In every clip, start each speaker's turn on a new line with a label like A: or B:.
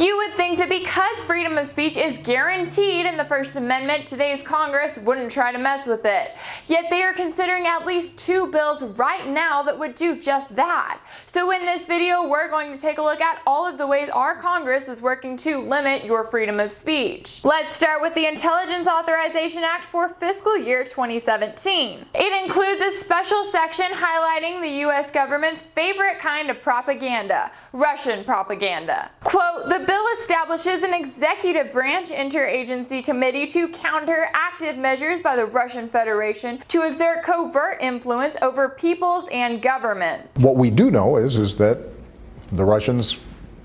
A: You would think that because freedom of speech is guaranteed in the First Amendment, today's Congress wouldn't try to mess with it. Yet they are considering at least 2 bills right now that would do just that. So in this video, we're going to take a look at all of the ways our Congress is working to limit your freedom of speech. Let's start with the Intelligence Authorization Act for fiscal year 2017. It includes a special section highlighting the U.S. government's favorite kind of propaganda, Russian propaganda. Quote, the bill establishes an executive branch interagency committee to counter active measures by the Russian Federation to exert covert influence over peoples and governments.
B: What we do know is that the Russians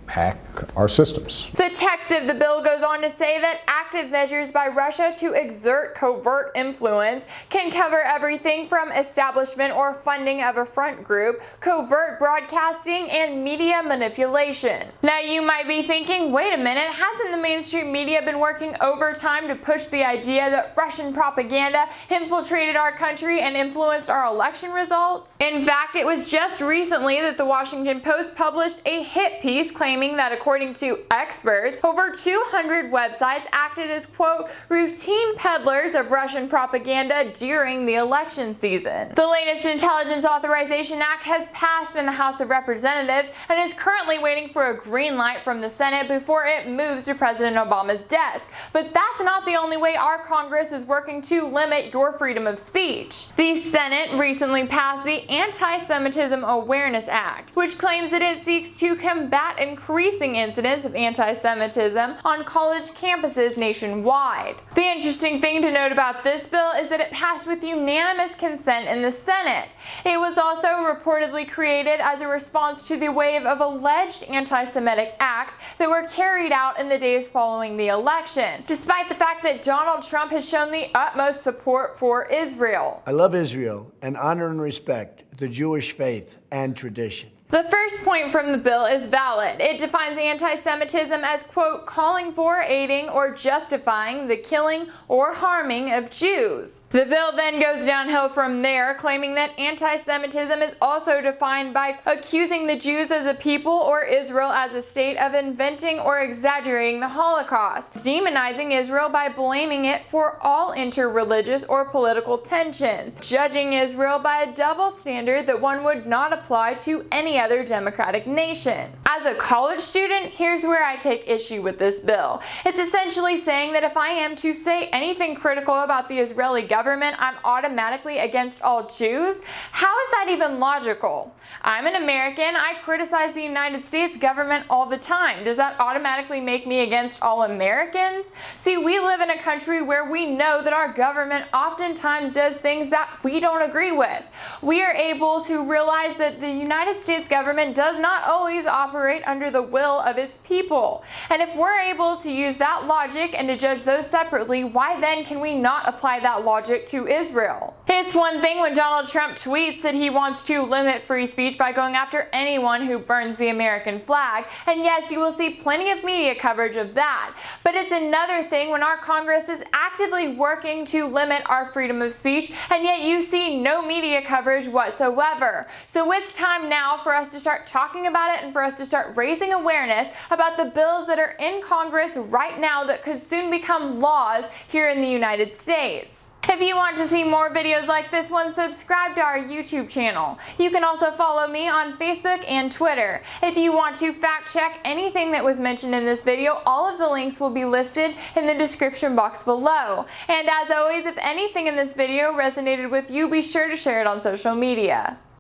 B: hack our systems.
A: The text of the bill goes on to say that active measures by Russia to exert covert influence can cover everything from establishment or funding of a front group, covert broadcasting, and media manipulation. Now you might be thinking, wait a minute, hasn't the mainstream media been working overtime to push the idea that Russian propaganda infiltrated our country and influenced our election results? In fact, it was just recently that the Washington Post published a hit piece claiming that according to experts, over 200 websites acted as, quote, routine peddlers of Russian propaganda during the election season. The latest Intelligence Authorization Act has passed in the House of Representatives and is currently waiting for a green light from the Senate before it moves to President Obama's desk. But that's not the only way our Congress is working to limit your freedom of speech. The Senate recently passed the AntiSemitism Awareness Act, which claims that it seeks to combat increasing incidents of anti-Semitism on college campuses nationwide. The interesting thing to note about this bill is that it passed with unanimous consent in the Senate. It was also reportedly created as a response to the wave of alleged anti-Semitic acts that were carried out in the days following the election, despite the fact that Donald Trump has shown the utmost support for Israel.
C: I love Israel and honor and respect the Jewish faith and tradition.
A: The first point from the bill is valid. It defines anti-Semitism as, quote, calling for, aiding, or justifying the killing or harming of Jews. The bill then goes downhill from there, claiming that anti-Semitism is also defined by accusing the Jews as a people or Israel as a state of inventing or exaggerating the Holocaust, demonizing Israel by blaming it for all interreligious or political tensions, judging Israel by a double standard that one would not apply to any other democratic nation. As a college student, here's where I take issue with this bill. It's essentially saying that if I am to say anything critical about the Israeli government, I'm automatically against all Jews? How is that even logical? I'm an American. I criticize the United States government all the time. Does that automatically make me against all Americans? See, we live in a country where we know that our government oftentimes does things that we don't agree with. We are able to realize that the United States government does not always operate under the will of its people. And if we're able to use that logic and to judge those separately, why then can we not apply that logic to Israel? It's one thing when Donald Trump tweets that he wants to limit free speech by going after anyone who burns the American flag, and yes, you will see plenty of media coverage of that. But it's another thing when our Congress is actively working to limit our freedom of speech, and yet you see no media coverage whatsoever. So it's time now for us to start talking about it and for us to start raising awareness about the bills that are in Congress right now that could soon become laws here in the United States. If you want to see more videos like this one, subscribe to our YouTube channel. You can also follow me on Facebook and Twitter. If you want to fact check anything that was mentioned in this video, all of the links will be listed in the description box below. And as always, if anything in this video resonated with you, be sure to share it on social media.